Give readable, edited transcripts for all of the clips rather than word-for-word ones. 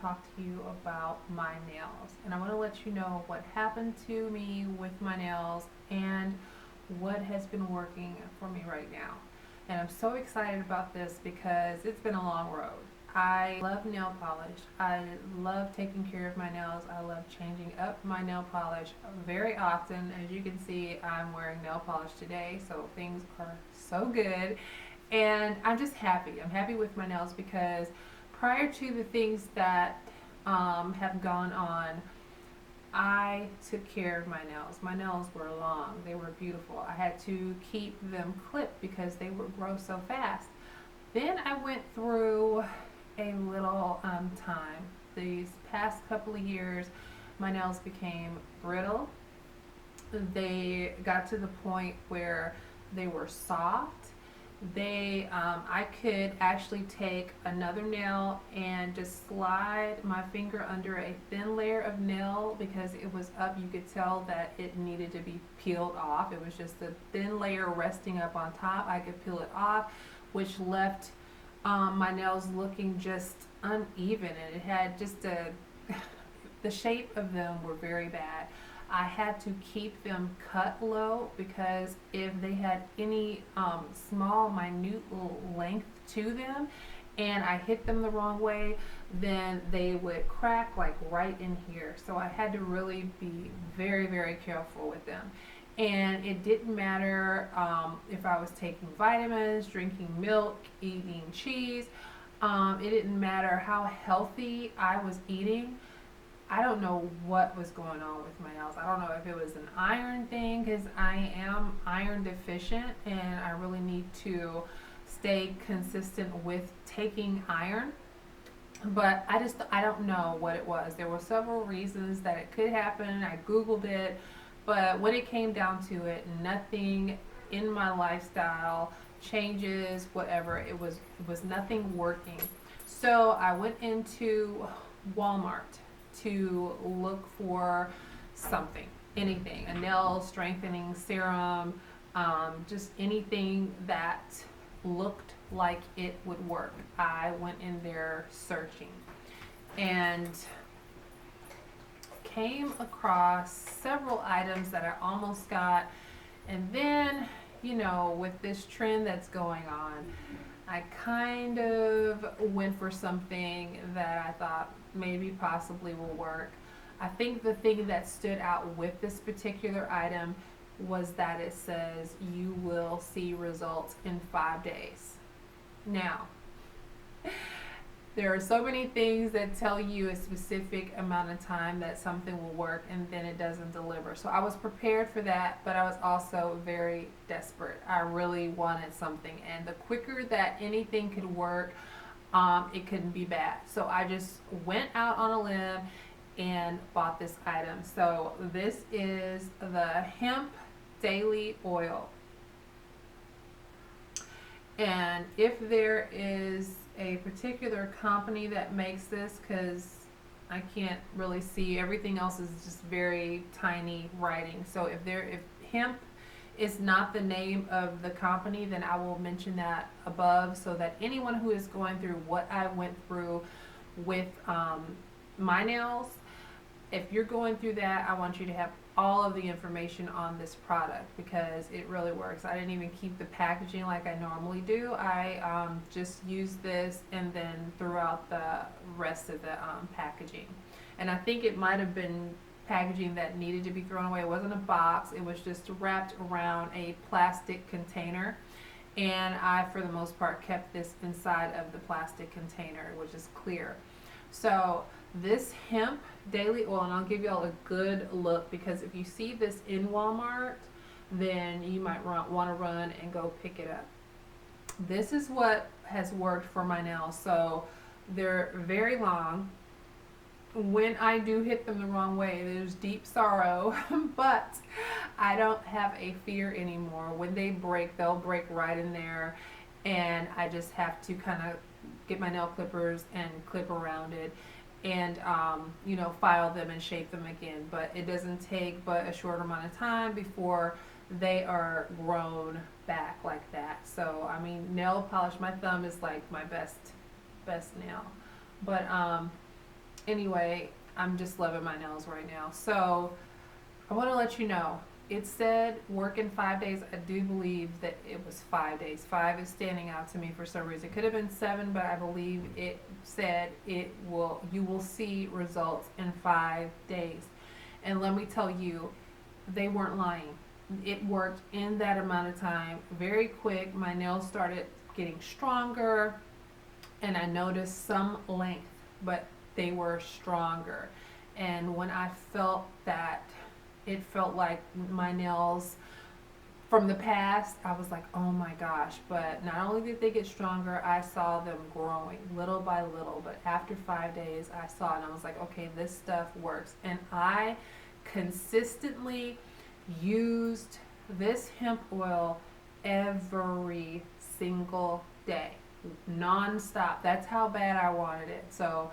talk to you about my nails. And I want to let you know what happened to me with my nails and what has been working for me right now. And I'm so excited about this because it's been a long road. I love nail polish. I love taking care of my nails. I love changing up my nail polish very often. As you can see, I'm wearing nail polish today, so things are so good. And I'm just happy. I'm happy with my nails because prior to the things that have gone on, I took care of my nails. My nails were long, they were beautiful. I had to keep them clipped because they would grow so fast. Then I went through a little time. These past couple of years, my nails became brittle. They got to the point where they were soft. I could actually take another nail and just slide my finger under a thin layer of nail because it was up. You could tell that it needed to be peeled off. It was just a thin layer resting up on top. I could peel it off, which left my nails looking just uneven, and it had just the shape of them were very bad. I had to keep them cut low because if they had any small, minute length to them and I hit them the wrong way, then they would crack like right in here. So I had to really be very, very careful with them. And it didn't matter if I was taking vitamins, drinking milk, eating cheese. It didn't matter how healthy I was eating. I don't know what was going on with my nails. I don't know if it was an iron thing because I am iron deficient and I really need to stay consistent with taking iron. But I don't know what it was. There were several reasons that it could happen. I Googled it, but when it came down to it, nothing in my lifestyle changes, whatever. It was nothing working. So I went into Walmart to look for something, anything, a nail strengthening serum, just anything that looked like it would work. I went in there searching and came across several items that I almost got. And then, with this trend that's going on, I kind of went for something that I thought maybe possibly will work. I think the thing that stood out with this particular item was that it says you will see results in 5 days. Now, there are so many things that tell you a specific amount of time that something will work and then it doesn't deliver. So I was prepared for that, but I was also very desperate. I really wanted something, and the quicker that anything could work, it couldn't be bad. So I just went out on a limb and bought this item. So this is the hemp daily oil. And if there is a particular company that makes this, because I can't really see, everything else is just very tiny writing. So if hemp is not the name of the company, then I will mention that above so that anyone who is going through what I went through with my nails, if you're going through that, I want you to have all of the information on this product because it really works. I didn't even keep the packaging like I normally do. I just used this and then threw out the rest of the packaging. And I think it might have been packaging that needed to be thrown away. It wasn't a box. It was just wrapped around a plastic container. And I, for the most part, kept this inside of the plastic container, which is clear. So this hemp daily oil, and I'll give y'all a good look because if you see this in Walmart, then you might want to run and go pick it up. This is what has worked for my nails. So they're very long. When I do hit them the wrong way, there's deep sorrow, but I don't have a fear anymore. When they break, they'll break right in there, and I just have to kind of get my nail clippers and clip around it and file them and shape them again. But it doesn't take but a short amount of time before they are grown back like that. So I mean, nail polish, my thumb is like my best nail. But Anyway, I'm just loving my nails right now. So I want to let you know, it said work in 5 days. I do believe that it was 5 days. 5 is standing out to me for some reason. It could have been 7, but I believe it said you will see results in 5 days. And let me tell you, they weren't lying. It worked in that amount of time, very quick. My nails started getting stronger, and I noticed some length, but they were stronger. And when I felt that, it felt like my nails from the past, I was like, oh my gosh. But not only did they get stronger, I saw them growing little by little. But after 5 days, I saw it and I was like, okay, this stuff works. And I consistently used this hemp oil every single day, non-stop. That's how bad I wanted it. So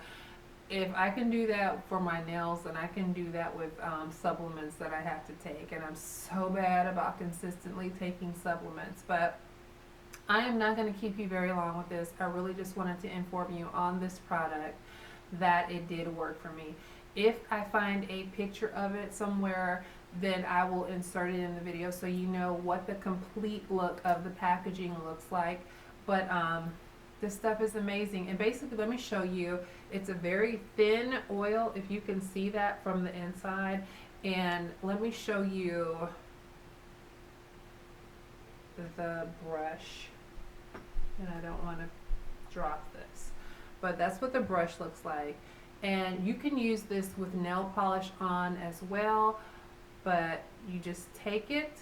if I can do that for my nails, then I can do that with supplements that I have to take. And I'm so bad about consistently taking supplements. But I am not going to keep you very long with this. I really just wanted to inform you on this product that it did work for me. If I find a picture of it somewhere, then I will insert it in the video so you know what the complete look of the packaging looks like. But this stuff is amazing. And basically, let me show you. It's a very thin oil, if you can see that from the inside. And let me show you the brush. And I don't want to drop this, but that's what the brush looks like. And you can use this with nail polish on as well, but you just take it,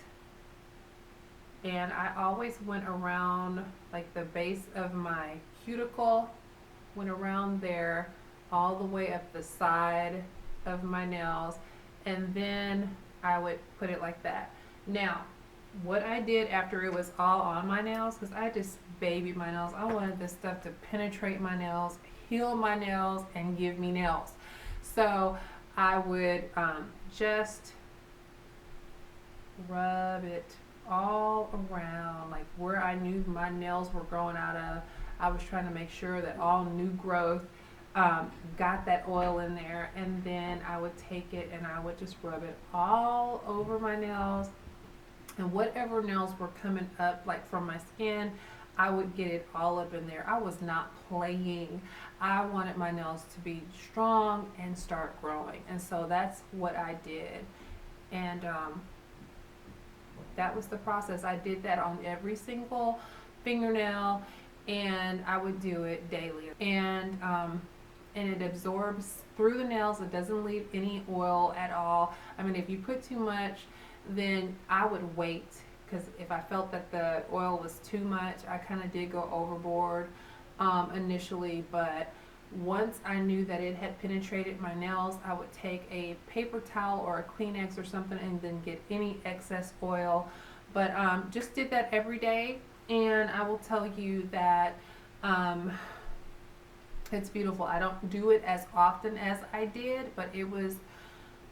and I always went around like the base of my cuticle, went around there all the way up the side of my nails, and then I would put it like that. Now, what I did after it was all on my nails, because I just babied my nails, I wanted this stuff to penetrate my nails, heal my nails, and give me nails. So I would just rub it all around, like where I knew my nails were growing out of. I was trying to make sure that all new growth got that oil in there, and then I would take it and I would just rub it all over my nails, and whatever nails were coming up like from my skin, I would get it all up in there. I was not playing. I wanted my nails to be strong and start growing, and so that's what I did. And that was the process. I did that on every single fingernail, and I would do it daily. And it absorbs through the nails. It doesn't leave any oil at all. I mean, if you put too much, then I would wait, because if I felt that the oil was too much, I kind of did go overboard initially. But once I knew that it had penetrated my nails, I would take a paper towel or a Kleenex or something and then get any excess oil. But just did that every day, and I will tell you that it's beautiful. I don't do it as often as I did, but it was,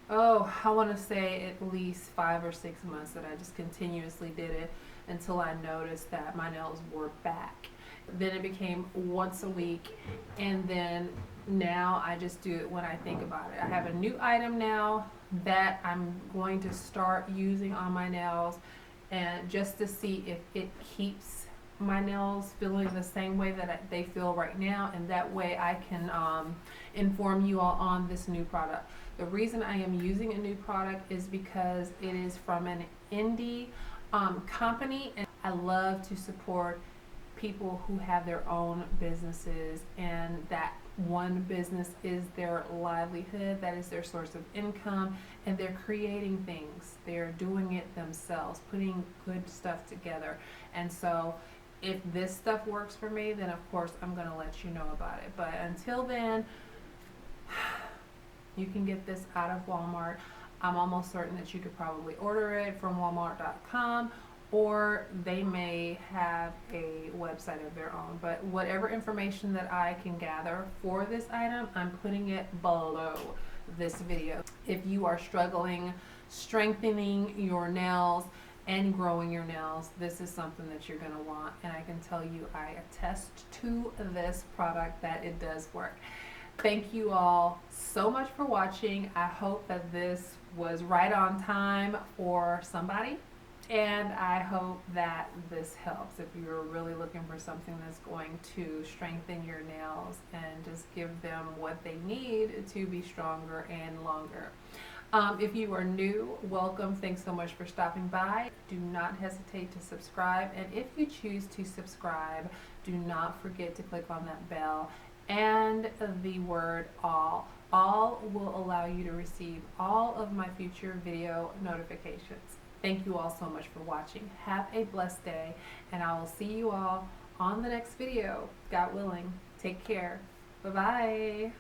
I want to say at least 5 or 6 months that I just continuously did it until I noticed that my nails were back. Then it became once a week, and then now I just do it when I think about it. I have a new item now that I'm going to start using on my nails, and just to see if it keeps my nails feeling the same way that they feel right now, and that way I can inform you all on this new product. The reason I am using a new product is because it is from an indie company, and I love to support people who have their own businesses, and that one business is their livelihood, that is their source of income, and they're creating things, they're doing it themselves, putting good stuff together. And so if this stuff works for me, then of course I'm going to let you know about it. But until then, you can get this out of Walmart. I'm almost certain that you could probably order it from walmart.com, or they may have a website of their own. But whatever information that I can gather for this item, I'm putting it below this video. If you are struggling strengthening your nails and growing your nails, this is something that you're going to want. And I can tell you, I attest to this product that it does work. Thank you all so much for watching. I hope that this was right on time for somebody. And I hope that this helps if you're really looking for something that's going to strengthen your nails and just give them what they need to be stronger and longer. If you are new, welcome. Thanks so much for stopping by. Do not hesitate to subscribe. And if you choose to subscribe, do not forget to click on that bell and the word all. All will allow you to receive all of my future video notifications. Thank you all so much for watching. Have a blessed day, and I will see you all on the next video, God willing. Take care. Bye-bye.